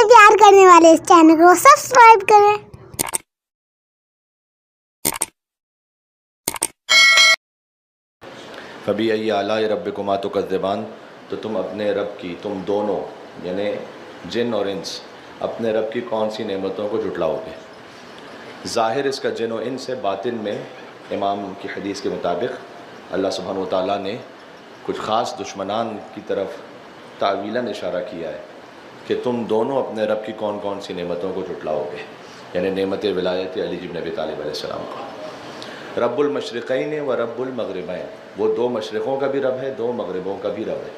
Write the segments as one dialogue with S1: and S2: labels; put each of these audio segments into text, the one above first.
S1: سے پیار کرنے والے اس چینل کو سبسکرائب کریں۔
S2: فَبِأَيِّ آلَاءِ رَبِّكُمَا تُكَذِّبَانِ، تو تم اپنے رب کی، تم دونوں یعنی جن اور انس، اپنے رب کی کون سی نعمتوں کو جھٹلاؤ گے؟ ظاہر اس کا جن و انس ہے، باطن میں امام کی حدیث کے مطابق اللہ سبحانہ و تعالیٰ نے کچھ خاص دشمنان کی طرف تعویلاً اشارہ کیا ہے کہ تم دونوں اپنے رب کی کون کون سی نعمتوں کو جھٹلاؤ گے، یعنی نعمت ولایت علی بن ابی طالب علیہ السلام کو۔ رب المشرقین و رب المغربین، وہ دو مشرقوں کا بھی رب ہے، دو مغربوں کا بھی رب ہے۔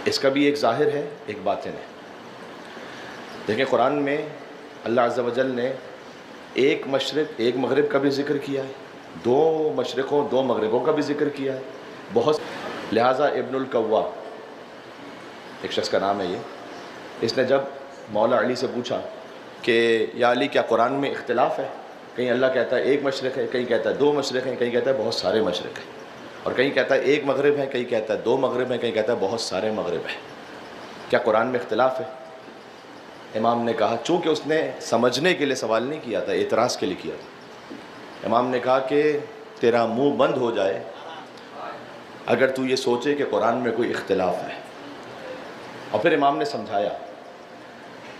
S2: اس کا بھی ایک ظاہر ہے، ایک باطن ہے۔ دیکھیں قرآن میں اللہ عز و جل نے ایک مشرق ایک مغرب کا بھی ذکر کیا ہے، دو مشرقوں دو مغربوں کا بھی ذکر کیا ہے بہت۔ لہٰذا ابن القوا ایک شخص کا نام ہے یہ، اس نے جب مولا علی سے پوچھا کہ یا علی کیا قرآن میں اختلاف ہے؟ کہیں اللہ کہتا ہے ایک مشرق ہے، کہیں کہتا ہے دو مشرق ہیں، کہیں کہتا ہے بہت سارے مشرق ہیں، اور کہیں کہتا ہے ایک مغرب ہے، کہیں کہتا ہے دو مغرب ہیں، کہیں کہتا ہے بہت سارے مغرب ہیں، کیا قرآن میں اختلاف ہے؟ امام نے کہا، چونکہ اس نے سمجھنے کے لیے سوال نہیں کیا تھا، اعتراض کے لیے کیا تھا، امام نے کہا کہ تیرا منہ بند ہو جائے اگر تو یہ سوچے کہ قرآن میں کوئی اختلاف ہے۔ اور پھر امام نے سمجھایا،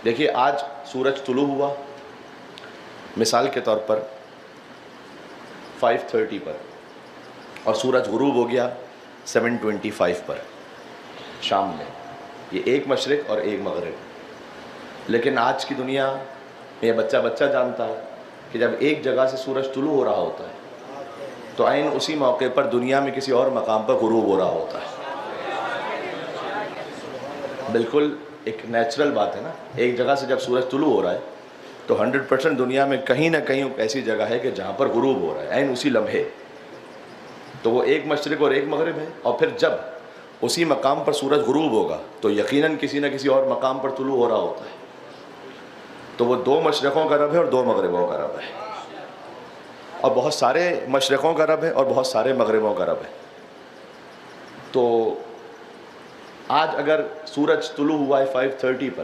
S2: دیکھیے آج سورج طلوع ہوا مثال کے طور پر 5:30 پر، اور سورج غروب ہو گیا 7:25 پر شام میں، یہ ایک مشرق اور ایک مغرب۔ لیکن آج کی دنیا میں یہ بچہ جانتا ہے کہ جب ایک جگہ سے سورج طلوع ہو رہا ہوتا ہے تو عین اسی موقع پر دنیا میں کسی اور مقام پر غروب ہو رہا ہوتا ہے۔ بالکل ایک نیچرل بات ہے نا، ایک جگہ سے جب سورج طلوع ہو رہا ہے تو 100% دنیا میں کہیں نہ کہیں ایسی جگہ ہے کہ جہاں پر غروب ہو رہا ہے عین اسی لمحے، تو وہ ایک مشرق اور ایک مغرب ہے۔ اور پھر جب اسی مقام پر سورج غروب ہوگا تو یقیناً کسی نہ کسی اور مقام پر طلوع ہو رہا ہوتا ہے، تو وہ دو مشرقوں کا رب ہے اور دو مغربوں کا رب ہے، اور بہت سارے مشرقوں کا رب ہے اور بہت سارے مغربوں کا رب ہے۔ تو آج اگر سورج طلوع ہوا ہے 5:30 پر،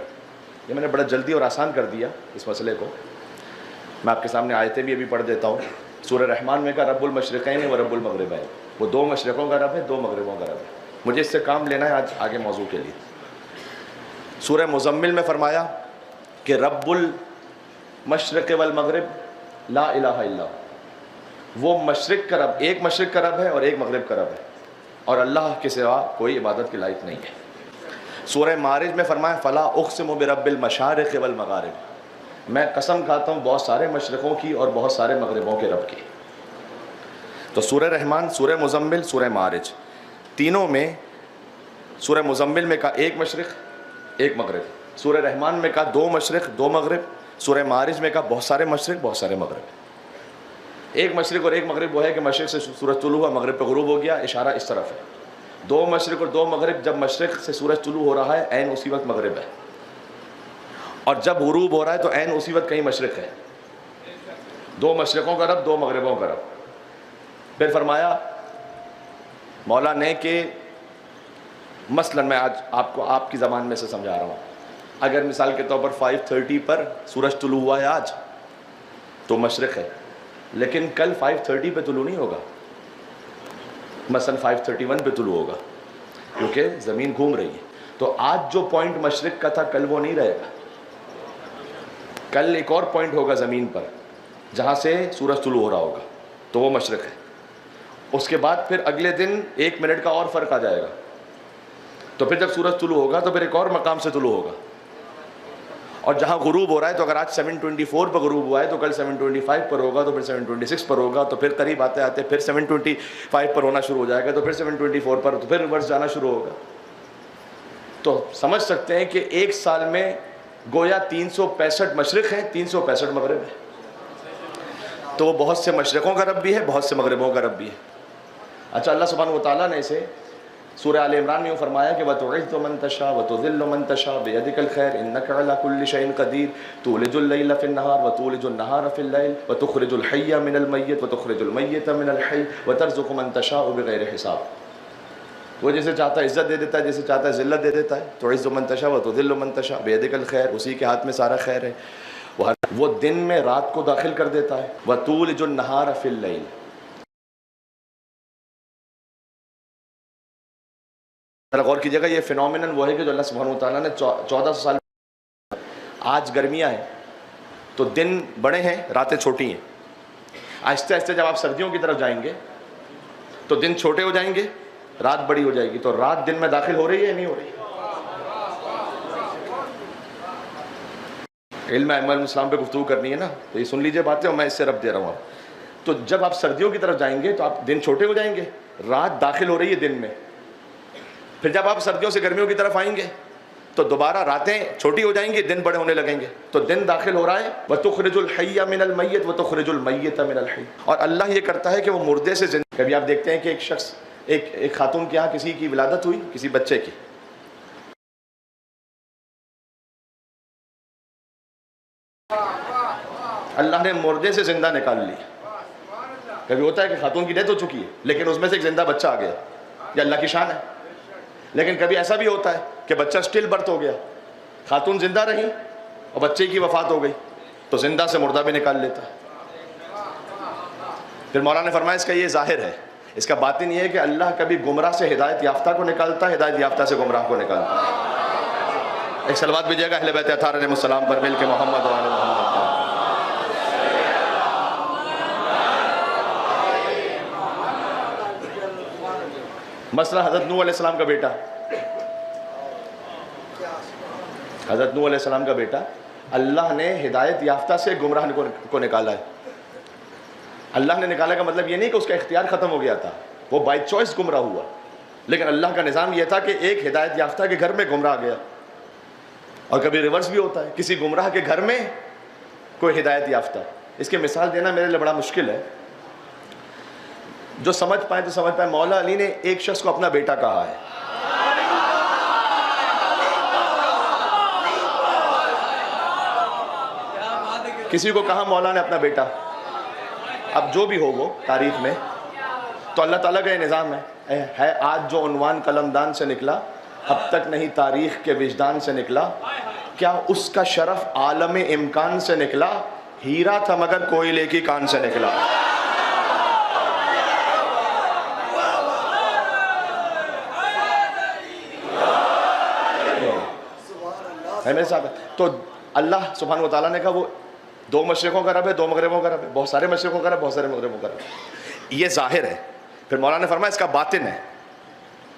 S2: یہ میں نے بڑا جلدی اور آسان کر دیا اس مسئلے کو، میں آپ کے سامنے آیتیں بھی ابھی پڑھ دیتا ہوں۔ سورہ رحمان میں کہا رب المشرقین و رب المغربین، وہ دو مشرقوں کا رب ہے دو مغربوں کا رب ہے۔ مجھے اس سے کام لینا ہے آج آگے موضوع کے لیے۔ سورہ مزمل میں فرمایا کہ رب المشرق والمغرب لا الہ الا ہو، وہ مشرق کا رب، ایک مشرق کا رب ہے اور ایک مغرب کا رب ہے، اور اللہ کے سوا کوئی عبادت کے لائق نہیں ہے۔ سورہ معارج میں فرمایا فلا اقسم برب المشارق والمغارب، میں قسم کھاتا ہوں بہت سارے مشرقوں کی اور بہت سارے مغربوں کے رب کی۔ تو سورہ رحمان، سورہ مزمل، سورہ معارج، تینوں میں سورہ مزمل میں کہا ایک مشرق ایک مغرب، سورہ رحمان میں کہا دو مشرق دو مغرب، سورہ معارج میں کہا بہت سارے مشرق بہت سارے مغرب۔ ایک مشرق اور ایک مغرب وہ ہے کہ مشرق سے سورج طلوع ہوا مغرب پہ غروب ہو گیا، اشارہ اس طرف ہے۔ دو مشرق اور دو مغرب، جب مشرق سے سورج طلوع ہو رہا ہے عین اسی وقت مغرب ہے، اور جب غروب ہو رہا ہے تو عین اسی وقت کہیں مشرق ہے۔ دو مشرقوں کا رب دو مغربوں کا رب۔ پھر فرمایا مولا نے کہ مثلا میں آج آپ کو آپ کی زبان میں سے سمجھا رہا ہوں، اگر مثال کے طور پر 5:30 پر سورج طلوع ہوا ہے آج تو مشرق ہے، لیکن کل 5:30 پہ طلوع نہیں ہوگا، مثلا 5:31 پہ طلوع ہوگا، کیونکہ زمین گھوم رہی ہے۔ تو آج جو پوائنٹ مشرق کا تھا کل وہ نہیں رہے گا، کل ایک اور پوائنٹ ہوگا زمین پر جہاں سے سورج طلوع ہو رہا ہوگا، تو وہ مشرق ہے۔ اس کے بعد پھر اگلے دن 1 منٹ کا اور فرق آ جائے گا، تو پھر جب سورج طلوع ہوگا تو پھر ایک اور مقام سے طلوع ہوگا، اور جہاں غروب ہو رہا ہے تو اگر آج 7:24 پر غروب ہوا ہے تو کل 7:25 پر ہوگا، تو پھر 7:26 پر ہوگا، تو پھر قریب آتے آتے پھر 7:25 پر ہونا شروع ہو جائے گا، تو پھر 7:24 پر، تو پھر ریورس جانا شروع ہوگا۔ تو سمجھ سکتے ہیں کہ ایک سال میں گویا 365 مشرق ہیں 365 مغرب ہیں، تو وہ بہت سے مشرقوں کا رب بھی ہے بہت سے مغربوں کا رب بھی ہے۔ اچھا، اللہ سبحانہ وتعالیٰ نے اسے سورہ آل عمران میں فرمایا کہ وَتُعِزُّ مَن تَشَاءُ وَتُذِلُّ مَن تَشَاءُ بِيَدِكَ الْخَيْرُ إِنَّكَ عَلَى كُلِّ شَيْءٍ قَدِيرٌ تُولِجُ اللَّيْلَ فِي النَّهَارِ وَتُولِجُ النَّهَارَ فِي اللَّيْلِ وَتُخْرِجُ الْحَيَّ مِنَ الْمَيِّتِ وَتُخْرِجُ الْمَيِّتَ مِنَ الْحَيِّ وَتَرْزُقُ مَن تَشَاءُ بِغَيْرِ حِسَابٍ۔ وہ جیسے چاہتا ہے عزت دے دیتا ہے، جیسے چاہتا ہے ذلت دے دیتا ہے. تو عز من تشاء و تذل من تشاء بیدک الخیر، اسی کے ہاتھ میں سارا خیر ہے. وہ دن میں رات کو داخل کر دیتا ہے. وتولج النہار فی اللیل. ذرا غور کیجیے گا، یہ فینومینن وہ ہے کہ جو اللہ سبحانہ وتعالیٰ نے 1400 سال. آج گرمیاں ہیں تو دن بڑے ہیں، راتیں چھوٹی ہیں. آہستہ آہستہ جب آپ سردیوں کی طرف جائیں گے تو دن چھوٹے ہو جائیں گے، رات بڑی ہو جائے گی. تو رات دن میں داخل ہو رہی ہے یا نہیں ہو رہی؟ علم ائمہ الاسلام پہ گفتگو کرنی ہے نا، تو یہ سن لیجئے باتیں اور میں اس سے رب دے رہا ہوں. تو جب آپ سردیوں کی طرف جائیں گے تو آپ دن چھوٹے ہو جائیں گے، رات داخل ہو رہی ہے دن میں. پھر جب آپ سردیوں سے گرمیوں کی طرف آئیں گے تو دوبارہ راتیں چھوٹی ہو جائیں گی، دن بڑے ہونے لگیں گے. تو دن داخل ہو رہا ہے. وَتُخْرِجُ الْحَيَّ مِنَ الْمَيِّتِ وَتُخْرِجُ الْمَيِّتَ مِنَ الْحَيِّ. اور اللہ یہ کرتا ہے کہ وہ مردے سے زندہ. کبھی آپ دیکھتے ہیں کہ ایک شخص، ایک خاتون کے یہاں کسی کی ولادت ہوئی، کسی بچے کی، اللہ نے مردے سے زندہ نکال لی. کبھی ہوتا ہے کہ خاتون کی ڈیتھ ہو چکی ہے لیکن اس میں سے ایک زندہ بچہ آ گیا، یہ اللہ کی شان ہے. لیکن کبھی ایسا بھی ہوتا ہے کہ بچہ اسٹل برتھ ہو گیا، خاتون زندہ رہی اور بچے کی وفات ہو گئی، تو زندہ سے مردہ بھی نکال لیتا ہے. پھر مولانا نے فرمایا اس کا یہ ظاہر ہے، اس کا باطن یہ ہے کہ اللہ کبھی گمراہ سے ہدایت یافتہ کو نکالتا ہے، ہدایت یافتہ سے گمراہ کو نکالتا ہے. ایک صلوات بھیجیے گا اہل بیت اطہار علیہ السلام پر، مل کے محمد و آل محمد کا. مسئلہ حضرت نوح علیہ السلام کا بیٹا، حضرت نوح علیہ السلام کا بیٹا اللہ نے ہدایت یافتہ سے گمراہ کو نکالا ہے. اللہ نے نکالا کا مطلب یہ نہیں کہ اس کا اختیار ختم ہو گیا تھا، وہ بائی چوائس گمراہ ہوا. لیکن اللہ کا نظام یہ تھا کہ ایک ہدایت یافتہ کے گھر میں گمراہ گیا. اور کبھی ریورس بھی ہوتا ہے، کسی گمراہ کے گھر میں کوئی ہدایت یافتہ. اس کی مثال دینا میرے لیے بڑا مشکل ہے، جو سمجھ پائیں تو سمجھ پائیں. مولا علی نے ایک شخص کو اپنا بیٹا کہا ہے. کسی کو کہا مولا نے اپنا بیٹا. اب جو بھی ہو وہ تاریخ میں، تو اللہ تعالیٰ کا یہ نظام ہے آج جو عنوان قلمدان سے نکلا اب تک نہیں تاریخ کے وجدان سے نکلا. کیا اس کا شرف عالم امکان سے نکلا؟ ہیرا تھا مگر کوئلے کی کان سے نکلا. ہے میرے ساتھ؟ تو اللہ سبحانہ وتعالیٰ نے کہا وہ دو مشرقوں کا رب ہے، دو مغربوں کا رب ہے، بہت سارے مشرقوں کا رب، بہت سارے مغربوں کا رب. یہ ظاہر ہے. پھر مولانا نے فرمایا اس کا باطن ہے.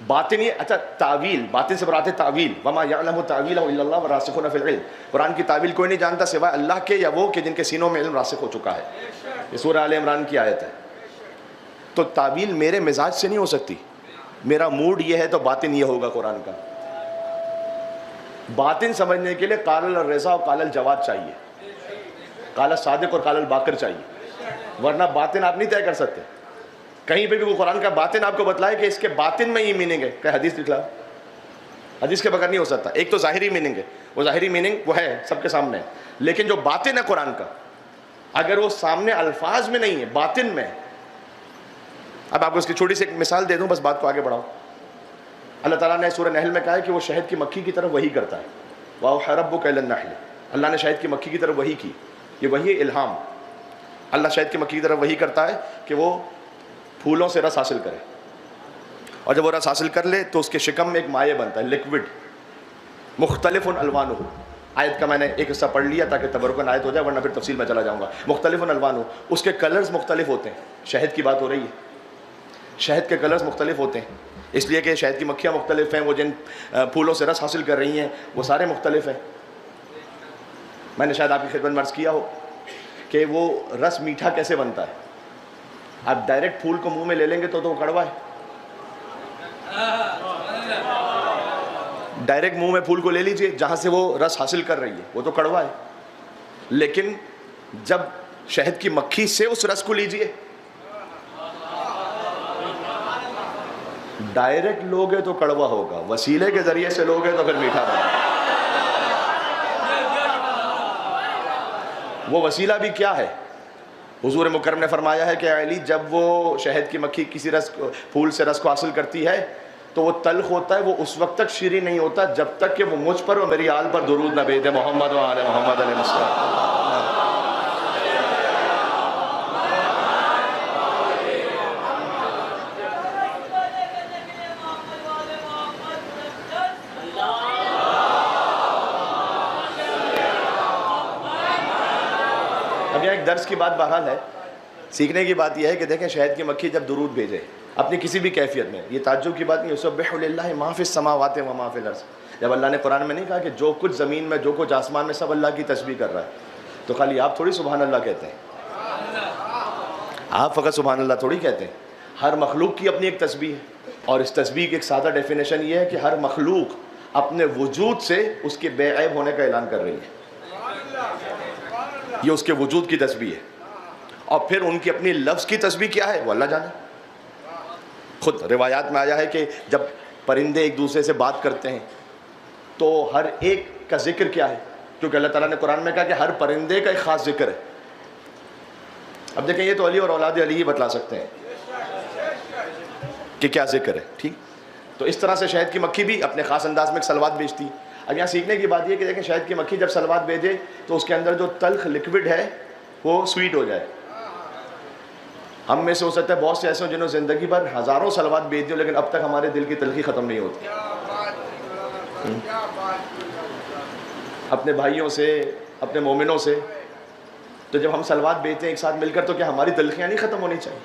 S2: باطن یہ اچھا تعویل، باطن سے مراد ہے تعویل. وما یعلم تاویلہ الا اللہ والراسخون فی العلم. قرآن کی تعویل کوئی نہیں جانتا سوائے اللہ کے یا وہ کہ جن کے سینوں میں علم راسخ ہو چکا ہے. یہ سورہ آل عمران کی آیت ہے. تو تعویل میرے مزاج سے نہیں ہو سکتی. میرا موڈ یہ ہے تو باطن یہ ہوگا قرآن کا. باطن سمجھنے کے لیے قال الرضا اور قال الجواد چاہیے، قال الصادق اور قال الباقر چاہیے، ورنہ باطن آپ نہیں طے کر سکتے. کہیں پہ بھی وہ قرآن کا باطن آپ کو بتلائے کہ اس کے باطن میں یہ میننگ ہے، کہ حدیث دکھلا، حدیث کے بغیر نہیں ہو سکتا. ایک تو ظاہری میننگ ہے، وہ ظاہری میننگ وہ ہے سب کے سامنے ہے، لیکن جو باطن ہے قرآن کا اگر وہ سامنے الفاظ میں نہیں ہے، باطن میں. اب آپ کو اس کی چھوٹی سی ایک مثال دے دوں بس بات کو آگے بڑھاؤں. اللہ تعالیٰ نے سورہ نحل میں کہا ہے کہ وہ شہد کی مکھی کی طرف وحی کرتا ہے. وَأَوْحَىٰ رَبُّكَ إِلَى النَّحْلِ. اللہ نے شہد کی مکھی کی طرف وحی کی. یہ وحی الہام. اللہ شہد کی مکھی کی طرف وحی کرتا ہے کہ وہ پھولوں سے رس حاصل کرے، اور جب وہ رس حاصل کر لے تو اس کے شکم میں ایک مائع بنتا ہے، لکوڈ. مختلف الوانہ. آیت کا میں نے ایک حصہ پڑھ لیا تاکہ تبرکن آیت ہو جائے، ورنہ پھر تفصیل میں چلا جاؤں گا. مختلف الوانہ، اس کے کلرز مختلف ہوتے ہیں. شہد کی بات ہو رہی ہے، شہد کے کلرز مختلف ہوتے ہیں اس لیے کہ شہد کی مکھیاں مختلف ہیں، وہ جن پھولوں سے رس حاصل کر رہی ہیں وہ سارے مختلف ہیں. میں نے شاید آپ کی خدمت میں عرض کیا ہو کہ وہ رس میٹھا کیسے بنتا ہے. آپ ڈائریکٹ پھول کو منہ میں لے لیں گے تو وہ کڑوا ہے. ڈائریکٹ منہ میں پھول کو لے لیجئے جہاں سے وہ رس حاصل کر رہی ہے وہ تو کڑوا ہے. لیکن جب شہد کی مکھی سے اس رس کو لیجئے، ڈائریکٹ لوگے تو کڑوا ہوگا، وسیلے کے ذریعے سے لوگے تو پھر میٹھا بنے. وہ وسیلہ بھی کیا ہے؟ حضور مکرم نے فرمایا ہے کہ علی جب وہ شہد کی مکھی کسی رس پھول سے رس کو حاصل کرتی ہے تو وہ تلخ ہوتا ہے، وہ اس وقت تک شیریں نہیں ہوتا جب تک کہ وہ مجھ پر اور میری آل پر درود نہ بھیجے، محمد و آل محمد علیہ السلام۔ اب یہاں ایک درس کی بات بہرحال ہے، سیکھنے کی بات یہ ہے کہ دیکھیں شہد کی مکھی جب درود بھیجے اپنی کسی بھی کیفیت میں، یہ تعجب کی بات نہیں ہے، یسبح للہ ما فی السماوات و ما فی الارض، جب اللہ نے قرآن میں نہیں کہا کہ جو کچھ زمین میں جو کچھ آسمان میں سب اللہ کی تسبیح کر رہا ہے، تو خالی آپ تھوڑی سبحان اللہ کہتے ہیں، آپ فقط سبحان اللہ تھوڑی کہتے ہیں، ہر مخلوق کی اپنی ایک تسبیح ہے، اور اس تسبیح کی ایک سادہ ڈیفینیشن یہ ہے کہ ہر مخلوق اپنے وجود سے اس کے بے عیب ہونے کا اعلان کر رہی ہے، یہ اس کے وجود کی تسبیح ہے، اور پھر ان کی اپنی لفظ کی تسبیح کیا ہے وہ اللہ جانے۔ خود روایات میں آیا ہے کہ جب پرندے ایک دوسرے سے بات کرتے ہیں تو ہر ایک کا ذکر کیا ہے، کیونکہ اللہ تعالیٰ نے قرآن میں کہا کہ ہر پرندے کا ایک خاص ذکر ہے۔ اب دیکھیں یہ تو علی اور اولاد علی ہی بتلا سکتے ہیں کہ کیا ذکر ہے، ٹھیک؟ تو اس طرح سے شہد کی مکھی بھی اپنے خاص انداز میں ایک سلوات بیچتی۔ اب یہاں سیکھنے کی بات یہ کہ دیکھیں شہد کی مکھی جب سلوات بھیجے تو اس کے اندر جو تلخ لکوڈ ہے وہ سویٹ ہو جائے۔ ہم میں سے ہو سکتا ہے بہت سے ایسے ہوں جنہوں نے زندگی بھر ہزاروں سلوات بھیج دی لیکن اب تک ہمارے دل کی تلخی ختم نہیں ہوتی، اپنے بھائیوں سے، اپنے مومنوں سے۔ تو جب ہم سلوات بھیجتے ہیں ایک ساتھ مل کر تو کیا ہماری تلخیاں نہیں ختم ہونی چاہیے؟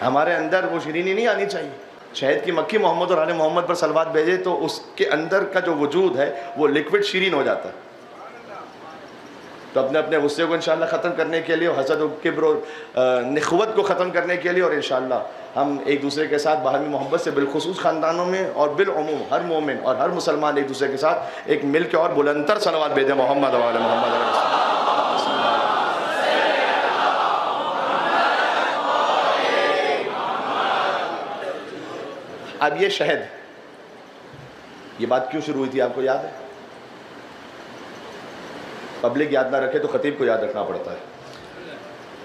S2: ہمارے اندر وہ شیرینی نہیں آنی چاہیے؟ شہد کی مکھی محمد اور آل محمد پر سلوات بھیجے تو اس کے اندر کا جو وجود ہے وہ لکوڈ شیرین ہو جاتا ہے۔ تو اپنے اپنے غصے کو انشاءاللہ ختم کرنے کے لیے اور حسد و کبر اور نخوت کو ختم کرنے کے لیے، اور انشاءاللہ ہم ایک دوسرے کے ساتھ باہمی محبت سے بالخصوص خاندانوں میں اور بالعموم ہر مومن اور ہر مسلمان ایک دوسرے کے ساتھ ایک مل کے اور بلندتر صلوات بھیجیں محمد و آل محمد علیہ السلام۔ اب یہ شہد، یہ بات کیوں شروع ہوئی تھی آپ کو یاد ہے؟ پبلک یاد نہ رکھے تو خطیب کو یاد رکھنا پڑتا ہے۔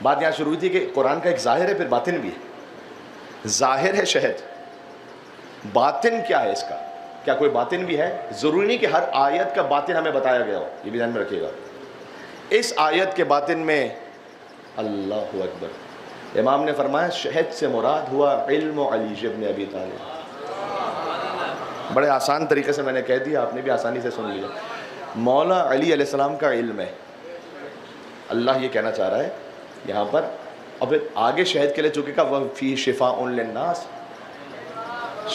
S2: بات یہاں شروع ہوئی تھی کہ قرآن کا ایک ظاہر ہے پھر باطن بھی ہے۔ ظاہر ہے شہد، باطن کیا ہے اس کا؟ کیا کوئی باطن بھی ہے؟ ضروری نہیں کہ ہر آیت کا باطن ہمیں بتایا گیا ہو، یہ بھی ذہن میں رکھیے گا۔ اس آیت کے باطن میں اللہ اکبر، امام نے فرمایا شہد سے مراد ہوا علم علی ابن ابی طالب۔ بڑے آسان طریقے سے میں نے کہہ دیا، آپ نے بھی آسانی سے سن لیا۔ مولا علی علیہ السلام کا علم ہے، اللہ یہ کہنا چاہ رہا ہے یہاں پر۔ اور پھر آگے شہد کے لیے چکے گا وَفِي شِفَاءٌ لِلنَّاسِ،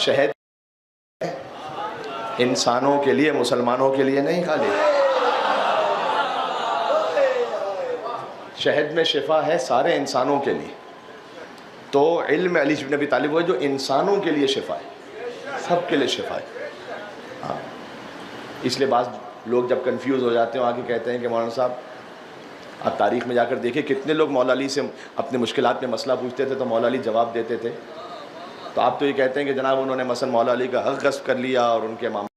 S2: شہد انسانوں کے لیے، مسلمانوں کے لیے نہیں خالی، شہد میں شفا ہے سارے انسانوں کے لیے۔ تو علم علی بن ابی طالب وہ جو انسانوں کے لیے شفا ہے، سب کے لیے شفا ہے۔ ہاں، اس لیے بعض لوگ جب کنفیوز ہو جاتے ہیں آگے کہتے ہیں کہ مولانا صاحب آپ تاریخ میں جا کر دیکھیں کتنے لوگ مولا علی سے اپنے مشکلات میں مسئلہ پوچھتے تھے تو مولا علی جواب دیتے تھے۔ تو آپ تو یہ کہتے ہیں کہ جناب انہوں نے مثلا مولا علی کا حق غصب کر لیا اور ان کے معاملے،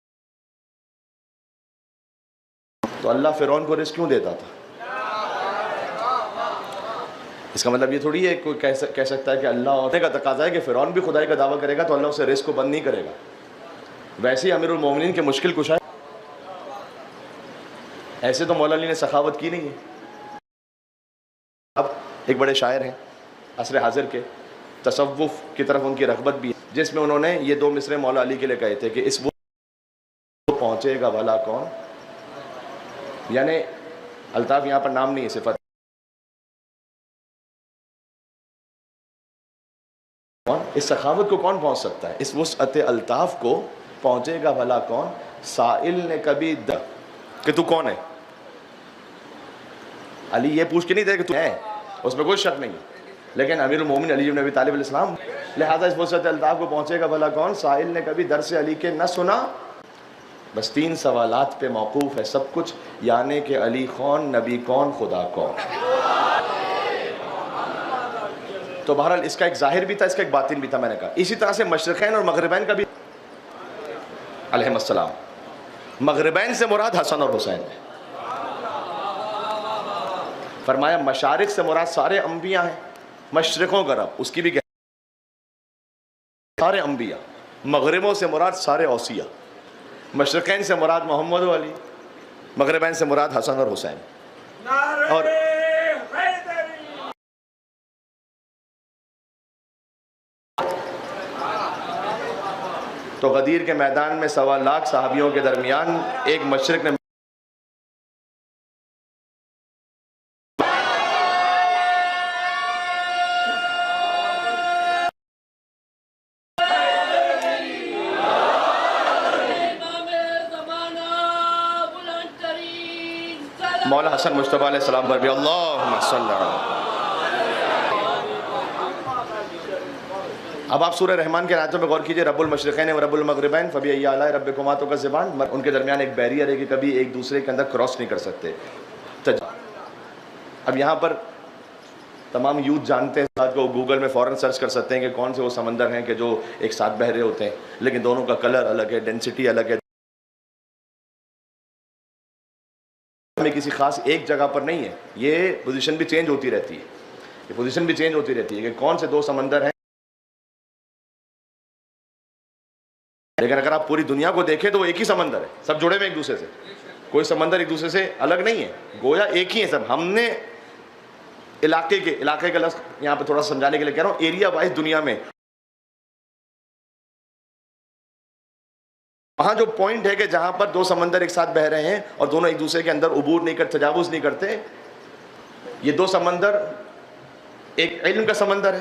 S2: تو اللہ فرعون کو رزق کیوں دیتا تھا؟ اس کا مطلب یہ تھوڑی ہے کوئی کہہ سکتا ہے کہ اللہ ہونے کا تقاضا ہے کہ فرعون بھی خدائی کا دعویٰ کرے گا تو اللہ اسے رزق کو بند نہیں کرے گا۔ ویسے ہی امیر المومنین کے مشکل کشا، ایسے تو مولا علی نے سخاوت کی نہیں ہے۔ اب ایک بڑے شاعر ہیں عصر حاضر کے، تصوف کی طرف ان کی رغبت بھی ہے، جس میں انہوں نے یہ دو مصرے مولا علی کے لیے کہے تھے کہ اس وہ پہنچے گا بھلا کون، یعنی الطاف یہاں پر نام نہیں ہے، صفت کون، اس سخاوت کو کون پہنچ سکتا ہے، اس وسعت الطاف کو پہنچے گا بھلا کون، سائل نے کبھی کہ تو کون ہے۔ علی یہ پوچھ کے نہیں دے کہ تو ہے، اس میں کوئی شک نہیں، لیکن امیر المومن علی بن ابی طالب علیہ السلام، لہذا اس وسعت الطاف کو پہنچے گا بھلا کون، سائل نے کبھی درس علی کے نہ سنا، بس 3 سوالات پہ موقوف ہے سب کچھ، یعنی کہ علی کون، نبی کون، خدا کون۔ تو بہرحال اس کا ایک ظاہر بھی تھا، اس کا ایک باطن بھی تھا، میں نے کہا اسی طرح سے مشرقین اور مغربین کا بھی علیہ السلام۔ مغربین سے مراد حسن اور حسین ہے، فرمایا مشارق سے مراد سارے انبیاء ہیں، مشرقوں کا رب اس کی بھی سارے انبیاء، مغربوں سے مراد سارے اوصیہ، مشرقین سے مراد محمد و علی، مغربین سے مراد حسن اور حسین. اور تو غدیر کے میدان میں 1.25 لاکھ صحابیوں کے درمیان ایک مشرق نے مولا حسن مصطفیٰ علیہ السلام پر بھی اللہم صلی اللہ. اب آپ سورہ رحمان کے آیتوں میں غور کیجئے. رب المشرقین و رب المغربین فبأي آلاء ربکما تکذبان. ان کے درمیان ایک بیریئر ہے کہ کبھی ایک دوسرے کے اندر کراس نہیں کر سکتے. اب یہاں پر تمام یوتھ جانتے ہیں، ساتھ کو گوگل میں فوراً سرچ کر سکتے ہیں کہ کون سے وہ سمندر ہیں کہ جو ایک ساتھ بہ رہے ہوتے ہیں، لیکن دونوں کا کلر الگ ہے، ڈینسٹی الگ ہے. میں کسی خاص ایک جگہ پر نہیں ہے، یہ پوزیشن بھی چینج ہوتی رہتی ہے. یہ پوزیشن بھی چینج ہوتی رہتی ہے کہ کون سے دو سمندر ہیں. لیکن اگر آپ پوری دنیا کو دیکھیں تو وہ ایک ہی سمندر ہے، سب جڑے ہوئے ایک دوسرے سے. کوئی سمندر ایک دوسرے سے الگ نہیں ہے، گویا ایک ہی ہے سب. ہم نے علاقے کا لفظ یہاں پہ تھوڑا سمجھانے کے لیے کہہ رہا ہوں. ایریا وائز دنیا میں وہاں جو پوائنٹ ہے کہ جہاں پر دو سمندر ایک ساتھ بہ رہے ہیں اور دونوں ایک دوسرے کے اندر عبور نہیں کرتے، تجاوز نہیں کرتے، یہ دو سمندر ایک علم کا سمندر ہے.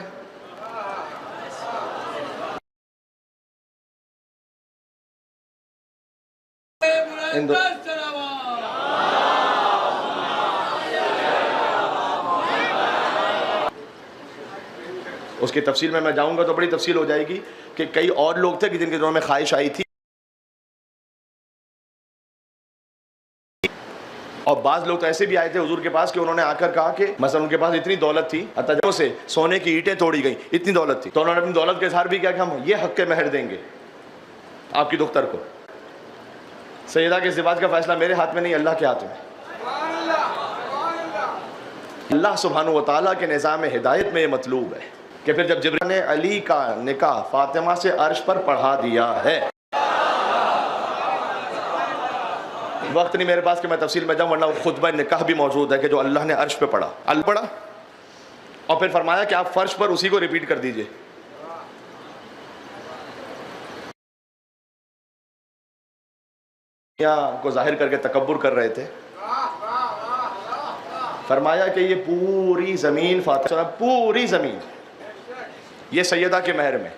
S2: اس کی تفصیل میں جاؤں گا تو بڑی تفصیل ہو جائے گی کہ کئی اور لوگ تھے کہ جن کے دنوں میں خواہش آئی تھی، اور بعض لوگ تو ایسے بھی آئے تھے حضور کے پاس کہ انہوں نے آ کر کہا کہ مثلا ان کے پاس اتنی دولت تھی، حتیٰ سے سونے کی اینٹیں توڑی گئیں، اتنی دولت تھی، تو انہوں نے اپنی دولت کا اظہار بھی کیا کہ ہم یہ حق کے مہر دیں گے آپ کی دختر کو. سیدہ کے زواج کا فیصلہ میرے ہاتھ میں نہیں، اللہ کے ہاتھ میں. اللہ سبحانہ و تعالیٰ کے نظام ہدایت میں یہ مطلوب ہے کہ پھر جب جبرائیل نے علی کا نکاح فاطمہ سے عرش پر پڑھا دیا ہے. وقت نہیں میرے پاس کہ میں تفصیل میں جاؤں، ورنہ خطبہ نکاح بھی موجود ہے کہ جو اللہ نے عرش پہ پڑھا، اللہ پڑھا اور پھر فرمایا کہ آپ فرش پر اسی کو ریپیٹ کر دیجئے. کو ظاہر کر کے تکبر کر رہے تھے. فرمایا کہ یہ پوری زمین فاطمہ، پوری زمین یہ سیدہ کے مہر میں.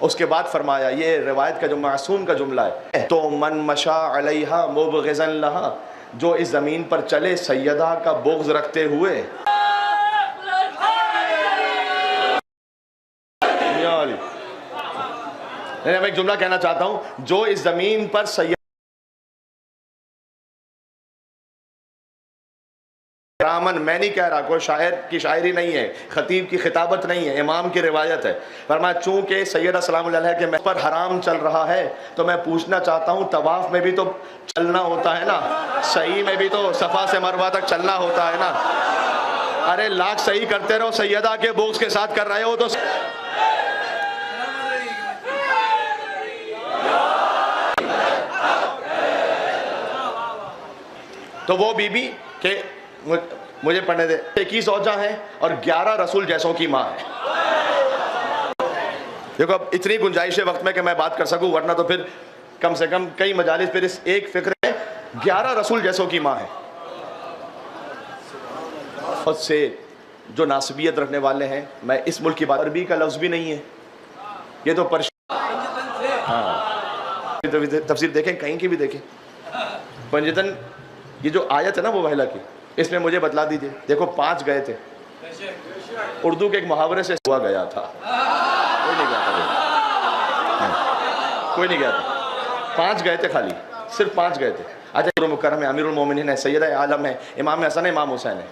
S2: اس کے بعد فرمایا یہ روایت کا جو معصوم کا جملہ ہے، تو من مشا علیہا مبغضا لہا، جو اس زمین پر چلے سیدہ کا بغض رکھتے ہوئے. میں ایک جملہ کہنا چاہتا ہوں، جو اس زمین پر سیدہ رامن، میں نہیں کہہ رہا، کوئی شاعر کی شاعری نہیں ہے، خطیب کی خطابت نہیں ہے، امام کی روایت ہے. فرمایا چونکہ سیدہ سلام اللہ علیہ کے میں پر حرام چل رہا ہے تو میں پوچھنا چاہتا ہوں، طواف میں بھی تو چلنا ہوتا ہے نا، سعی میں بھی تو صفا سے مروہ تک چلنا ہوتا ہے نا. ارے لاکھ صحیح کرتے رہو، سیدہ کے بغض کے ساتھ کر رہے ہو تو وہ بی بی کہ مجھے پڑھنے دے، 21 زوجہ ہیں اور 11 رسول جیسوں کی ماں ہے. دیکھو اب اتنی گنجائش ہے وقت میں کہ میں بات کر سکوں، ورنہ تو پھر کم سے کم کئی مجالس پھر اس ایک فکر ہے. 11 رسول جیسوں کی ماں ہے. خود سے جو ناسبیت رکھنے والے ہیں، میں اس ملک کی بات، عربی کا لفظ بھی نہیں ہے یہ تو تفسیر دیکھیں، کہیں کی بھی دیکھیں. پنجتن یہ جو آیت ہے نا وہ وحلہ کی، اس میں مجھے بتلا دیجئے. دیکھو 5 گئے تھے، اردو کے ایک محاورے سے ہوا گیا تھا، کوئی نہیں گیا تھا، کوئی نہیں گیا تھا، 5 گئے تھے، خالی صرف 5 گئے تھے. اچھا مکرم ہے، امیر المومنین ہے، سیدہ عالم ہے، امام حسن ہے، امام حسین ہے،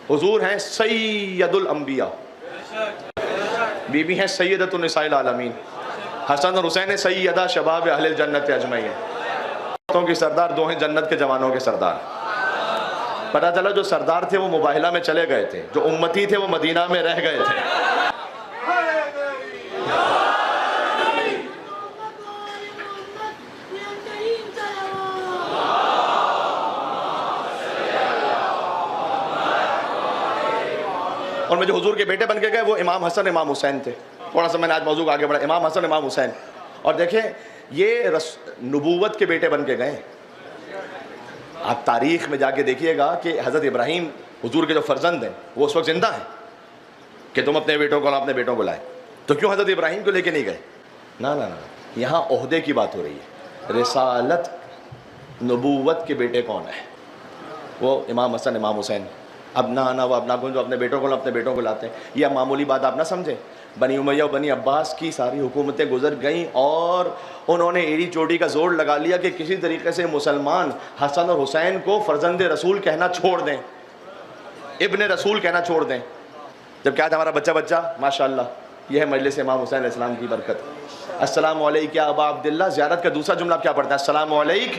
S2: حضور ہیں سید الانبیاء، بی بی ہیں سیدۃ النساء العالمین، حسن اور حسین سیدہ شباب اہل الجنت اجمعین، کی سردار، دو ہیں جنت کے جوانوں کے سردار. پتہ چلا جو سردار تھے وہ مباہلہ میں چلے گئے تھے، جو امتی تھے وہ مدینہ میں رہ گئے تھے. میں جو حضور کے بیٹے بن کے گئے وہ امام حسن امام حسین تھے. تھوڑا سا میں نے آج موضوع کو آگے بڑھا, امام حسن امام حسین. اور دیکھیں یہ نبوت کے بیٹے بن کے گئے. آپ تاریخ میں جا کے دیکھیے گا کہ حضرت ابراہیم حضور کے جو فرزند ہیں وہ اس وقت زندہ ہیں کہ تم اپنے بیٹوں کو لائے. تو کیوں حضرت ابراہیم کو لے کے نہیں گئے؟ نہ یہاں عہدے کی بات ہو رہی ہے. رسالت نبوت کے بیٹے کون ہیں؟ وہ امام حسن امام حسین. ابنا و ابناکم جو اپنے بیٹوں کو لاتے ہیں. یہ معمولی بات آپ نہ سمجھیں. بنی امیہ و بنی عباس کی ساری حکومتیں گزر گئیں اور انہوں نے ایڑی چوٹی کا زور لگا لیا کہ کسی طریقے سے مسلمان حسن اور حسین کو فرزند رسول کہنا چھوڑ دیں, ابن رسول کہنا چھوڑ دیں. جب کیا تھا ہمارا بچہ ماشاءاللہ. یہ ہے مجلس امام حسین علیہ السلام کی برکت. السلام علیک یا ابا عبداللہ. زیارت کا دوسرا جملہ کیا پڑھتا ہے؟ السلام علیک.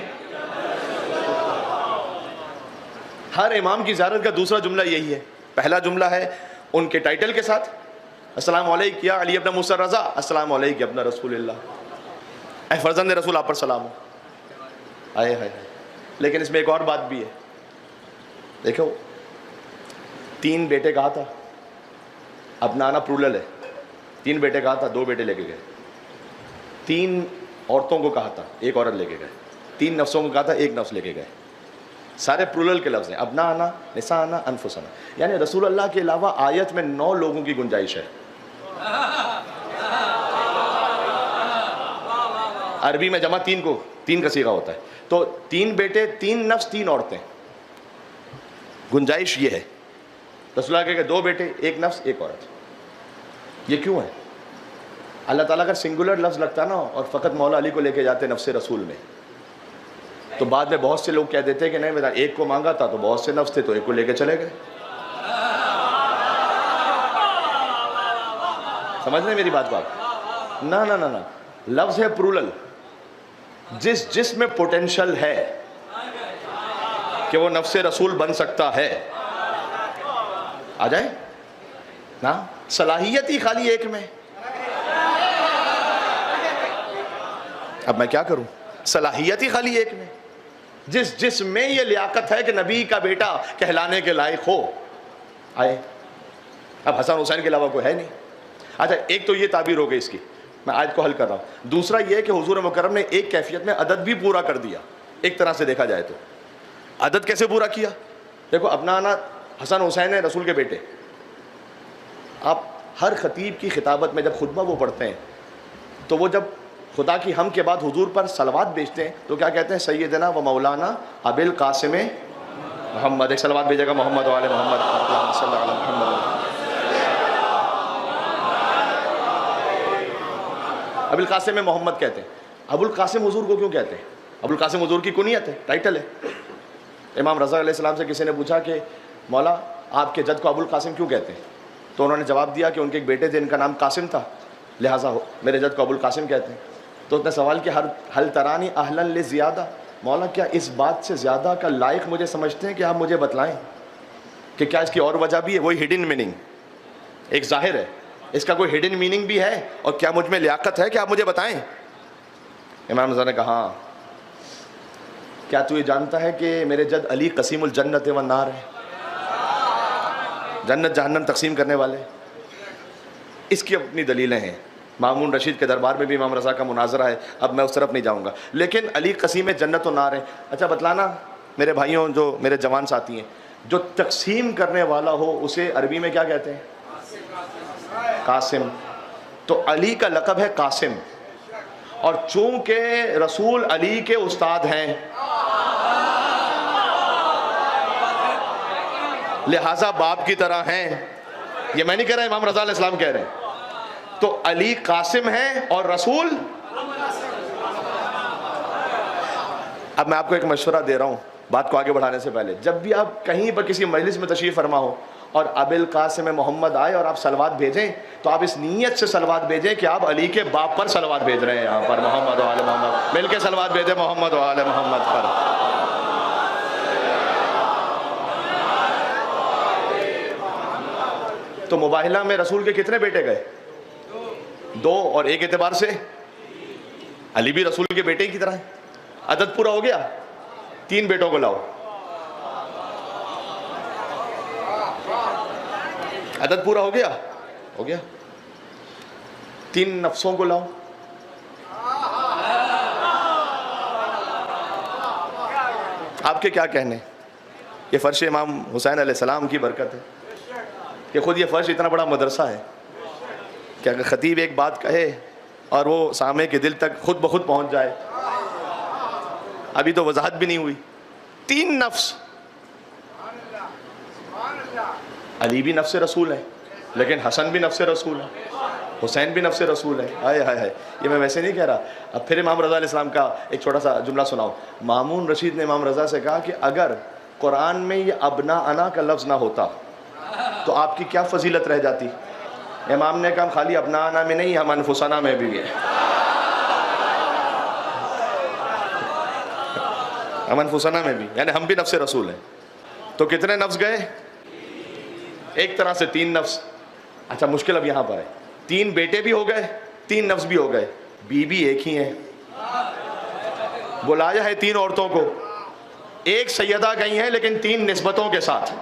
S2: ہر امام کی زیارت کا دوسرا جملہ یہی ہے. پہلا جملہ ہے ان کے ٹائٹل کے ساتھ, السلام علیک یا علی ابن موسیٰ رضا, السلام علیک یا ابن رسول اللہ, اے فرزند رسول آپ پر سلام ہو. آئے ہائے. لیکن اس میں ایک اور بات بھی ہے. دیکھو 3 بیٹے کہا تھا, اپنا آنا پرولل ہے. 3 بیٹے کہا تھا, 2 بیٹے لے کے گئے. 3 عورتوں کو کہا تھا, 1 عورت لے کے گئے. 3 نفسوں کو کہا تھا, 1 نفس لے کے گئے. سارے پرولل کے لفظ ہیں, ابنا آنا, نساء آنا, انفسنا. یعنی رسول اللہ کے علاوہ آیت میں 9 لوگوں کی گنجائش ہے. عربی میں جمع 3 کا صیغہ ہوتا ہے. تو 3 بیٹے, 3 نفس, 3 عورتیں. گنجائش یہ ہے. رسول اللہ کے 2 بیٹے, 1 نفس, 1 عورت. یہ کیوں ہے؟ اللہ تعالیٰ کا سنگولر لفظ لگتا نا اور فقط مولا علی کو لے کے جاتے نفس رسول میں, تو بعد میں بہت سے لوگ کہہ دیتے کہ نہیں, 1 کو مانگا تھا تو بہت سے نفس تھے تو 1 کو لے کے چلے گئے. سمجھ رہے میری بات کو آپ؟ نہ لفظ ہے پرولل. جس میں پوٹینشل ہے کہ وہ نفس رسول بن سکتا ہے آ جائے نا. صلاحیت ہی خالی 1 میں. اب میں کیا کروں؟ صلاحیت ہی خالی 1 میں. جس میں یہ لیاقت ہے کہ نبی کا بیٹا کہلانے کے لائق ہو آئے. اب حسن حسین کے علاوہ کوئی ہے نہیں. اچھا ایک تو یہ تعبیر ہو گئی اس کی, میں آیت کو حل کر رہا ہوں. دوسرا یہ کہ حضور مکرم نے ایک کیفیت میں عدد بھی پورا کر دیا. ایک طرح سے دیکھا جائے تو عدد کیسے پورا کیا؟ دیکھو اپنا آنا حسن حسین ہے رسول کے بیٹے. آپ ہر خطیب کی خطابت میں جب خطبہ وہ پڑھتے ہیں تو وہ جب خدا کی حمد کے بعد حضور پر صلوات بھیجتے ہیں تو کیا کہتے ہیں؟ سیدنا و مولانا ابی القاسم محمد. ایک صلوات بھیجے گا محمد و آل محمد صلی اللہ علیہ محمد. ابو القاسم محمد کہتے ہیں. ابو القاسم حضور کو کیوں کہتے ہیں؟ ابو القاسم حضور کی کنیت ہے, ٹائٹل ہے. امام رضا علیہ السلام سے کسی نے پوچھا کہ مولا آپ کے جد کو ابو القاسم کیوں کہتے ہیں؟ تو انہوں نے جواب دیا کہ ان کے ایک بیٹے تھے ان کا نام قاسم تھا, لہٰذا میرے جد کو ابو القاسم کہتے ہیں. تو اس نے سوال کیا, حل ترانی اہلا لزیادہ, مولا کیا اس بات سے زیادہ کا لائق مجھے سمجھتے ہیں کہ آپ مجھے بتلائیں کہ کیا اس کی اور وجہ بھی ہے؟ وہی ہڈن میننگ, ایک ظاہر ہے, اس کا کوئی ہڈن میننگ بھی ہے, اور کیا مجھ میں لیاقت ہے کہ آپ مجھے بتائیں؟ امام رضا نے کہا کیا تو یہ جانتا ہے کہ میرے جد علی قسیم الجنت والنار ہے, جنت جہنم تقسیم کرنے والے. اس کی اپنی دلیلیں ہیں. مامون رشید کے دربار میں بھی امام رضا کا مناظرہ ہے, اب میں اس طرف نہیں جاؤں گا. لیکن علی قسیم جنت و نار ہے. اچھا بتلانا میرے بھائیوں, جو میرے جوان ساتھی ہیں, جو تقسیم کرنے والا ہو اسے عربی میں کیا کہتے ہیں؟ قاسم. تو علی کا لقب ہے قاسم, اور چونکہ رسول علی کے استاد ہیں لہذا باپ کی طرح ہیں. یہ میں نہیں کہہ رہا, امام رضا علیہ السلام کہہ رہے ہیں. تو علی قاسم ہے اور رسول. اب میں آپ کو ایک مشورہ دے رہا ہوں بات کو آگے بڑھانے سے پہلے. جب بھی آپ کہیں پر کسی مجلس میں تشریف فرما ہو اور ابی القاسم محمد آئے اور آپ صلوات بھیجیں تو آپ اس نیت سے صلوات بھیجیں کہ آپ علی کے باپ پر صلوات بھیج رہے ہیں. یہاں پر محمد و آل محمد مل کے صلوات بھیجیں محمد و آل محمد پر. تو مباہلہ میں رسول کے کتنے بیٹے گئے؟ 2, اور ایک اعتبار سے علی بھی رسول کے بیٹے کی طرح ہے. عدد پورا ہو گیا. 3 بیٹوں کو لاؤ. عدد پورا ہو گیا؟ ہو گیا. 3 نفسوں کو لاؤ. آپ کے کیا کہنے؟ یہ فرش امام حسین علیہ السلام کی برکت ہے کہ خود یہ فرش اتنا بڑا مدرسہ ہے کہ اگر خطیب ایک بات کہے اور وہ سامع کے دل تک خود بخود پہنچ جائے. ابھی تو وضاحت بھی نہیں ہوئی. 3 نفس. علی بھی نفس رسول ہے لیکن حسن بھی نفس رسول ہے, حسین بھی نفس رسول ہے. ہائے ہائے ہائے, یہ میں ویسے نہیں کہہ رہا. اب پھر امام رضا علیہ السلام کا ایک چھوٹا سا جملہ سناؤ. مامون رشید نے امام رضا سے کہا کہ اگر قرآن میں یہ ابنا انا کا لفظ نہ ہوتا تو آپ کی کیا فضیلت رہ جاتی؟ امام نے کہا خالی ابنا انا میں نہیں, ہم انفسنا میں بھی ہے. ہم انفسنا میں بھی, یعنی ہم بھی نفس رسول ہیں. تو کتنے نفس گئے؟ ایک طرح سے 3 نفس. اچھا مشکل اب یہاں پر ہے, 3 بیٹے بھی ہو گئے, 3 نفس بھی ہو گئے, بیوی ایک ہی ہے. بلایا ہے 3 عورتوں کو, ایک سیدہ گئی ہیں لیکن 3 نسبتوں کے ساتھ.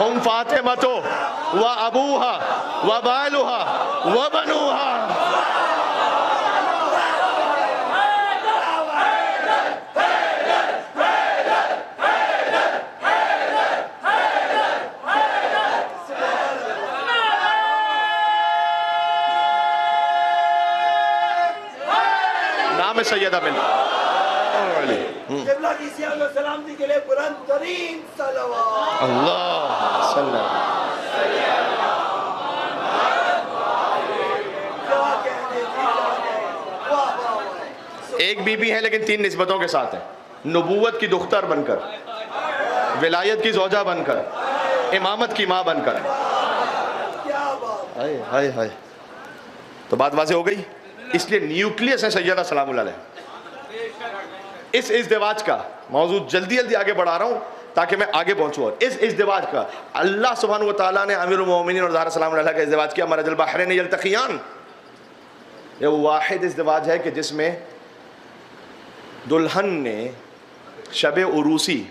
S2: ہم فاطمہ و ابوہا و بالوہا و بنوہا. نام سیدہ بنت
S3: قبلہ کی سیاحت و سلامتی کے لئے بلند ترین صلوات.
S2: اللہ صلی اللہ. ایک بیوی ہے لیکن 3 نسبتوں کے ساتھ ہے. نبوت کی دختر بن کر, ولایت کی زوجہ بن کر, امامت کی ماں بن کر. ہائے ہائے ہائے. تو بات واضح ہو گئی. اس لیے نیوکلیس ہے سیدہ سلام اللہ علیہ. اس ازدواج کا موضوع جلدی جلدی آگے بڑھا رہا ہوں تاکہ میں آگے پہنچوں. اور اس ازدواج کا اللہ سبحانہ و تعالیٰ نے امیر المومنین اور زہرا سلام اللہ کا ازدواج کیا. مرج البحرین یلتقیان. یہ واحد ازدواج ہے کہ جس میں دلہن نے شب عروسی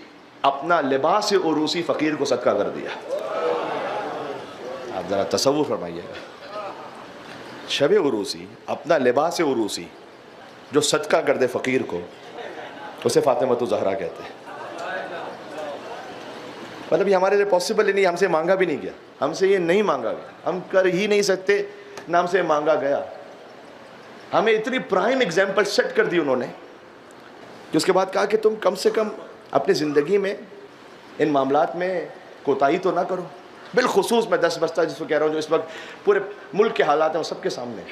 S2: اپنا لباس عروسی فقیر کو صدقہ کر دیا. آپ ذرا تصور فرمائیے گا. شب عروسی اپنا لباس عروسی جو صدقہ کر دے فقیر کو, اسے فاطمہ الزہرا کہتے ہیں. مطلب یہ ہمارے لیے پاسبل ہی نہیں, ہم سے مانگا بھی نہیں گیا, ہم سے یہ نہیں مانگا گیا, ہم کر ہی نہیں سکتے, نہ ہم سے مانگا گیا. ہمیں اتنی پرائم ایگزامپل سیٹ کر دی انہوں نے کہ اس کے بعد کہا کہ تم کم سے کم اپنی زندگی میں ان معاملات میں کوتاہی تو نہ کرو. بالخصوص میں 10 بستہ جس کو کہہ رہا ہوں, جو اس وقت پورے ملک کے حالات ہیں وہ سب کے سامنے.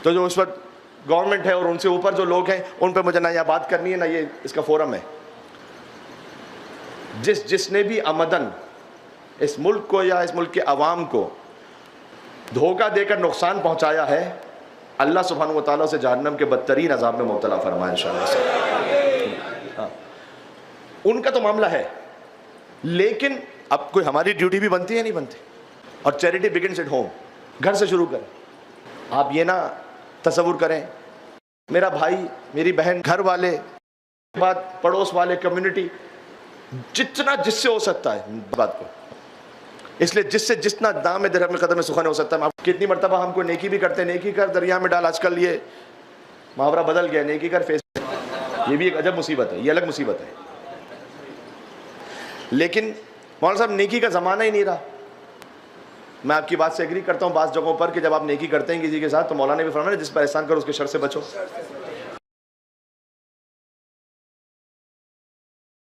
S2: تو جو اس وقت گورنمنٹ ہے اور ان سے اوپر جو لوگ ہیں, ان پہ مجھے نہ یہ بات کرنی ہے نہ یہ اس کا فورم ہے. جس نے بھی عمدن اس ملک کو یا اس ملک کے عوام کو دھوکہ دے کر نقصان پہنچایا ہے, اللہ سبحانہ و تعالیٰ سے جہنم کے بدترین عذاب میں مبتلا فرمائے انشاءاللہ سے. ہاں, ان کا تو معاملہ ہے, لیکن اب کوئی ہماری ڈیوٹی بھی بنتی ہے نہیں بنتی. اور چیریٹی بگنس ایٹ ہوم, گھر سے شروع کریں. آپ یہ نہ تصور کریں میرا بھائی میری بہن, گھر والے, بعد پڑوس والے, کمیونٹی, جتنا جس سے ہو سکتا ہے بات کو. اس لیے جس سے جتنا دام درہم میں قدم سخن ہو سکتا ہے. کتنی مرتبہ ہم کو نیکی بھی کرتے ہیں, نیکی کر دریا میں ڈال. آج کل یہ محاورہ بدل گیا, نیکی کر فیس. یہ بھی ایک عجب مصیبت ہے, یہ الگ مصیبت ہے. لیکن مولانا صاحب نیکی کا زمانہ ہی نہیں رہا. میں آپ کی بات سے ایگری کرتا ہوں بعض جگہوں پر کہ جب آپ نیکی کرتے ہیں کسی کے ساتھ تو مولانا نے بھی فرمایا جس پر احسان کرو اس کے شر سے بچو.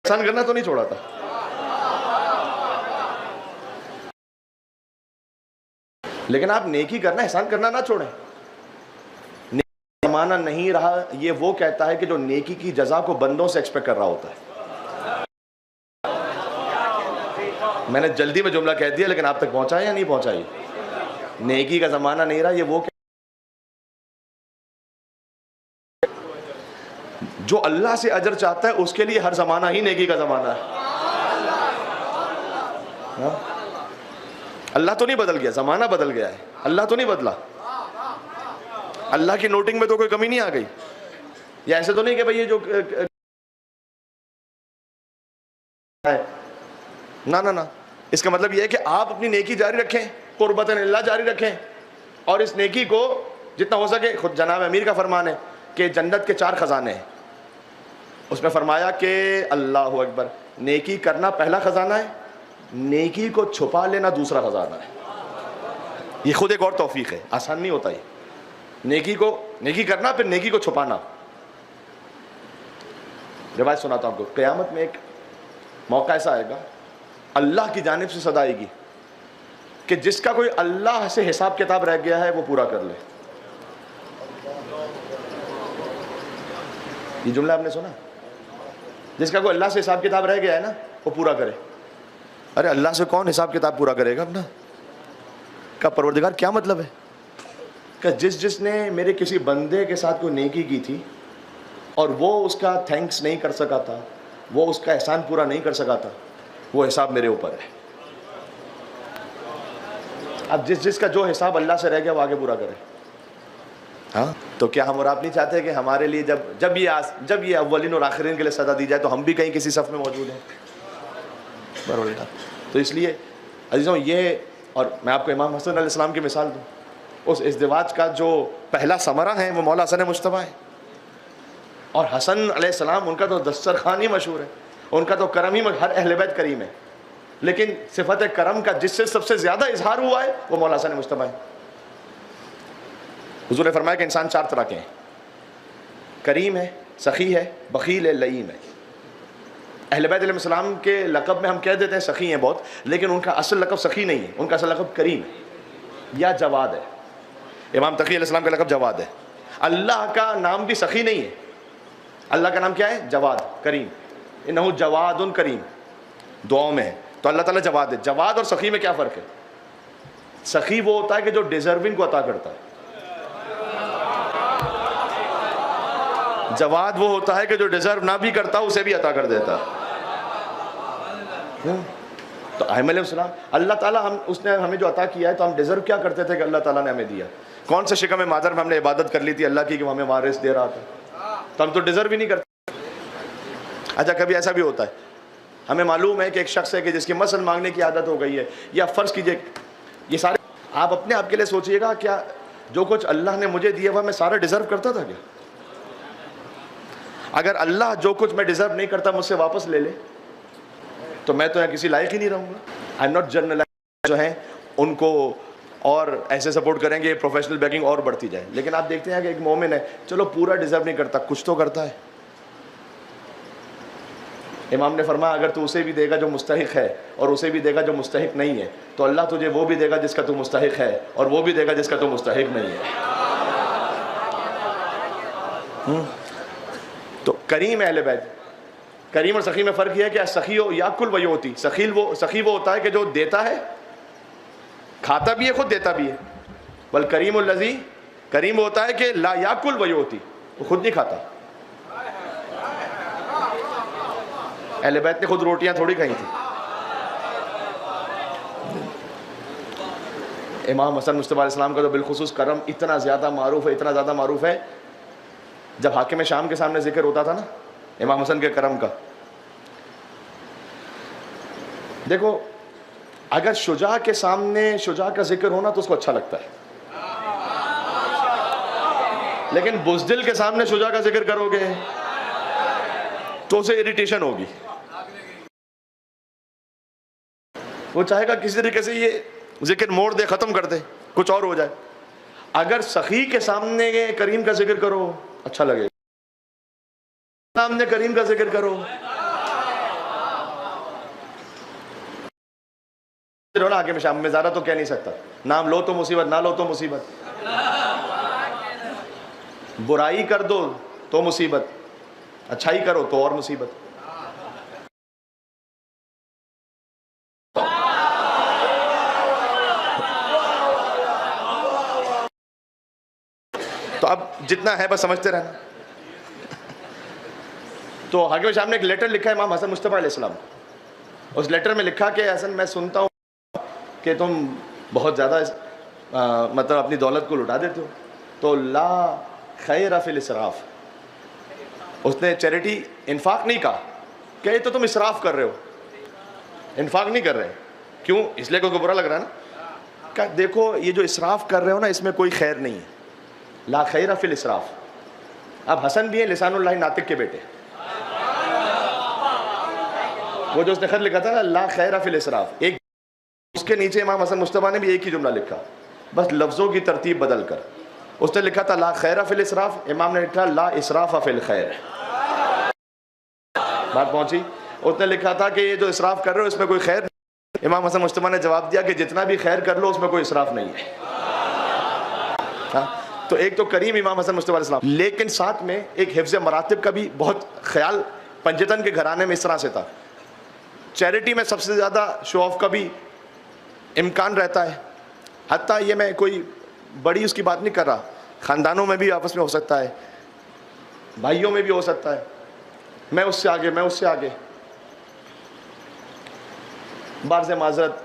S2: احسان کرنا تو نہیں چھوڑا تھا. لیکن آپ نیکی کرنا, احسان کرنا نہ چھوڑیں. نیکی زمانہ نہیں رہا, یہ وہ کہتا ہے کہ جو نیکی کی جزا کو بندوں سے ایکسپیکٹ کر رہا ہوتا ہے. میں نے جلدی میں جملہ کہہ دیا لیکن آپ تک پہنچا یا نہیں پہنچا. نیکی کا زمانہ نہیں رہا, یہ وہ جو اللہ سے اجر چاہتا ہے اس کے لیے ہر زمانہ ہی نیکی کا زمانہ ہے. اللہ تو نہیں بدل گیا, زمانہ بدل گیا ہے, اللہ تو نہیں بدلا. اللہ کی نوٹنگ میں تو کوئی کمی نہیں آ گئی. یا ایسے تو نہیں کہ بھئی یہ جو نہ اس کا مطلب یہ ہے کہ آپ اپنی نیکی جاری رکھیں، قربتاً اللہ جاری رکھیں، اور اس نیکی کو جتنا ہو سکے، خود جناب امیر کا فرمان ہے کہ جنت کے 4 خزانے ہیں، اس میں فرمایا کہ اللہ اکبر، نیکی کرنا پہلا خزانہ ہے، نیکی کو چھپا لینا دوسرا خزانہ ہے۔ یہ خود ایک اور توفیق ہے، آسان نہیں ہوتا یہ، نیکی کرنا پھر نیکی کو چھپانا۔ روایت سناتا ہوں آپ کو، قیامت میں ایک موقع ایسا آئے گا، اللہ کی جانب سے صدا آئے گی کہ جس کا کوئی اللہ سے حساب کتاب رہ گیا ہے وہ پورا کر لے۔ یہ جملہ آپ نے سنا؟ جس کا کوئی اللہ سے حساب کتاب رہ گیا ہے نا وہ پورا کرے۔ ارے اللہ سے کون حساب کتاب پورا کرے گا اپنا؟ کا پروردگار کیا مطلب ہے کہ جس نے میرے کسی بندے کے ساتھ کوئی نیکی کی تھی اور وہ اس کا تھینکس نہیں کر سکا تھا، وہ اس کا احسان پورا نہیں کر سکا تھا، وہ حساب میرے اوپر ہے۔ اب جس کا جو حساب اللہ سے رہ گیا وہ آگے پورا کرے۔ ہاں تو کیا ہم اور آپ نہیں چاہتے کہ ہمارے لیے جب یہ اولین اور آخرین کے لیے سزا دی جائے تو ہم بھی کہیں کسی صف میں موجود ہیں؟ تو اس لیے عزیزوں، یہ، اور میں آپ کو امام حسن علیہ السلام کی مثال دوں، اس ازدواج کا جو پہلا ثمرہ ہے وہ مولا حسن مجتبیٰ ہے، اور حسن علیہ السلام ان کا تو دسترخوان ہی مشہور ہے، ان کا تو کرم ہی ہر اہل بیت کریم ہے، لیکن صفت کرم کا جس سے سب سے زیادہ اظہار ہوا ہے وہ مولا حسن مجتبیٰ ہے۔ حضور نے فرمایا کہ انسان 4 طرح کے ہیں، کریم ہے، سخی ہے، بخیل ہے، لئیم ہے۔ اہل بیت علیہ السلام کے لقب میں ہم کہہ دیتے ہیں سخی ہیں بہت، لیکن ان کا اصل لقب سخی نہیں ہے، ان کا اصل لقب کریم ہے یا جواد ہے۔ امام تقی علیہ السلام کا لقب جواد ہے۔ اللہ کا نام بھی سخی نہیں ہے، اللہ کا نام کیا ہے؟ جواد، کریم۔ انہو جواد کریم، دعاؤں میں ہے، تو اللہ تعالیٰ جواد ہے۔ جواد اور سخی میں کیا فرق ہے؟ سخی وہ ہوتا ہے کہ جو ڈیزرونگ کو عطا کرتا ہے، جواد وہ ہوتا ہے کہ جو ڈیزرو نہ بھی کرتا اسے بھی عطا کر دیتا ہے۔ تو آدم علیہ السلام، اللہ تعالیٰ اس نے ہمیں جو عطا کیا ہے تو ہم ڈیزرو کیا کرتے تھے کہ اللہ تعالیٰ نے ہمیں دیا؟ کون سے شکم مادر میں ہم نے عبادت کر لی تھی اللہ کی کہ وہ ہمیں وارث دے رہا تھا؟ تو ہم تو ڈیزرو بھی نہیں کرتے۔ اچھا کبھی ایسا بھی ہوتا ہے، ہمیں معلوم ہے کہ ایک شخص ہے کہ جس کی مثل مانگنے کی عادت ہو گئی ہے، یا فرض کیجئے یہ سارے، آپ اپنے آپ کے لیے سوچئے گا کیا جو کچھ اللہ نے مجھے دیا ہوا میں سارا ڈیزرو کرتا تھا کیا؟ اگر اللہ جو کچھ میں ڈیزرو نہیں کرتا مجھ سے واپس لے لے تو میں تو یہاں کسی لائق ہی نہیں رہوں گا۔ آئی ایم ناٹ جرنلائز جو ہیں ان کو اور ایسے سپورٹ کریں گے پروفیشنل بیکنگ اور بڑھتی جائے، لیکن آپ دیکھتے ہیں کہ ایک مومن ہے چلو پورا ڈیزرو نہیں کرتا کچھ تو کرتا ہے۔ امام نے فرمایا اگر تو اسے بھی دے گا جو مستحق ہے اور اسے بھی دے گا جو مستحق نہیں ہے تو اللہ تجھے وہ بھی دے گا جس کا تو مستحق ہے اور وہ بھی دے گا جس کا تو مستحق نہیں ہے۔ تو کریم اہل بیت، کریم اور سخی میں فرق یہ ہے کہ سخی ہو یاکل و یعطی، سخی وہ ہوتا ہے کہ جو دیتا ہے، کھاتا بھی ہے خود دیتا بھی ہے، بل کریم الذی، کریم ہوتا ہے کہ لا یاکل و یعطی، وہ خود نہیں کھاتا۔ اہل بیت نے خود روٹیاں تھوڑی کھائی تھی۔ امام حسن مجتبیٰ علیہ السلام کا تو بالخصوص کرم اتنا زیادہ معروف ہے، جب حاکم شام کے سامنے ذکر ہوتا تھا نا امام حسن کے کرم کا، دیکھو اگر شجاع کے سامنے شجاع کا ذکر ہونا تو اس کو اچھا لگتا ہے، لیکن بزدل کے سامنے شجاع کا ذکر کرو گے تو اسے اریٹیشن ہوگی، وہ چاہے گا کسی طریقے سے یہ ذکر موڑ دے، ختم کر دے، کچھ اور ہو جائے۔ اگر سخی کے سامنے کریم کا ذکر کرو اچھا لگے گا، سامنے کریم کا ذکر کرو نا آگے میں شام میں زیادہ تو کہہ نہیں سکتا، نام لو تو مصیبت، نہ لو تو مصیبت، برائی کر دو تو مصیبت، اچھائی کرو تو اور مصیبت۔ تو اب جتنا ہے بس سمجھتے رہنا۔ تو حاکم شام نے ایک لیٹر لکھا ہے امام حسن مجتبیٰ علیہ السلام کو، اس لیٹر میں لکھا کہ حسن میں سنتا ہوں کہ تم بہت زیادہ مطلب اپنی دولت کو لٹا دیتے ہو، تو لا خیر فی الاسراف، اس نے چیریٹی انفاق نہیں کہا کہ یہ تو تم اسراف کر رہے ہو، انفاق نہیں کر رہے، کیوں؟ اس لیے کہ برا لگ رہا ہے نا کہ دیکھو یہ جو اسراف کر رہے ہو نا اس میں کوئی خیر نہیں ہے. لا خیر فی الاسراف. اب حسن بھی ہیں لسان اللہ ناطق کے بیٹے, وہ جو اس نے خط لکھا تھا نا لا خیر فی الاسراف, ایک اس کے نیچے امام حسن مصطفیٰ نے بھی ایک ہی جملہ لکھا, بس لفظوں کی ترتیب بدل کر. اس نے لکھا تھا لا خیر فی الاسراف, امام نے لکھا لا اسراف فی الخیر. بات پہنچی؟ اس نے لکھا تھا کہ یہ جو اسراف کر رہے ہو اس میں کوئی خیر نہیں. امام حسن مصطفیٰ نے جواب دیا کہ جتنا بھی خیر کر لو اس میں کوئی اسراف نہیں ہے. تو ایک تو کریم امام حسن مصطفیٰ علیہ السلام, لیکن ساتھ میں ایک حفظ مراتب کا بھی بہت خیال پنجتن کے گھرانے میں اس طرح سے تھا. چیریٹی میں سب سے زیادہ شو آف کا بھی امکان رہتا ہے, حتیٰ یہ میں کوئی بڑی اس کی بات نہیں کر رہا, خاندانوں میں بھی آپس میں ہو سکتا ہے, بھائیوں میں بھی ہو سکتا ہے, میں اس سے آگے, میں اس سے آگے. بار سے معذرت,